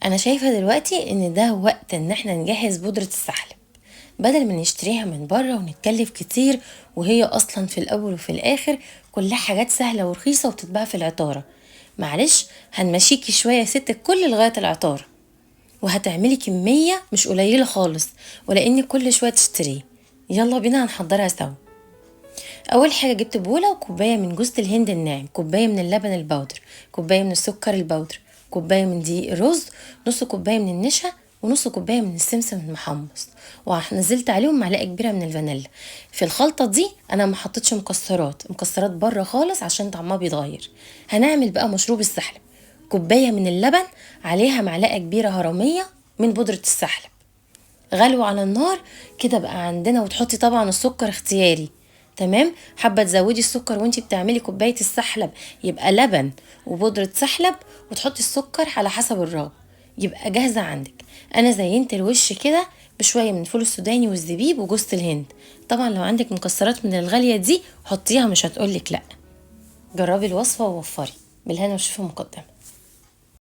انا شايفة دلوقتي ان ده وقت ان احنا نجهز بودرة السحلب، بدل ما نشتريها من بره ونتكلف كتير، وهي اصلا في الاول وفي الاخر كلها حاجات سهلة ورخيصة وبتتباع في العطارة. معلش، هنمشيكي شوية يا ست الكل لغاية العطارة، وهتعملي كمية مش قليلة خالص، ولانك كل شوية تشتريه. يلا بينا هنحضرها سوا. اول حاجه جبت بوله وكوبايه من جوز الهند الناعم، كوبايه من اللبن البودر، كوبايه من السكر البودر، كوبايه من دقيق الرز، نص كوبايه من النشا، ونص كوبايه من السمسم المحمص. ونزلت عليهم معلقه كبيره من الفانيلا. في الخلطه دي انا ما حطيتش مكسرات بره خالص عشان طعمها بيتغير. هنعمل بقى مشروب السحلب. كوبايه من اللبن، عليها معلقه كبيره هرميه من بودره السحلب، غلو على النار كده بقى عندنا. وتحطي طبعا السكر اختياري، تمام. حابه تزودي السكر وانتي بتعملي كوبايه السحلب يبقى لبن وبودره سحلب، وتحطي السكر على حسب الرغبه، يبقى جاهزه عندك. انا زينت الوش كده بشويه من الفول السوداني والزبيب وجوز الهند. طبعا لو عندك مكسرات من الغاليه دي حطيها، مش هتقولك لا. جربي الوصفه ووفري. بالهنا والشفا مقدما.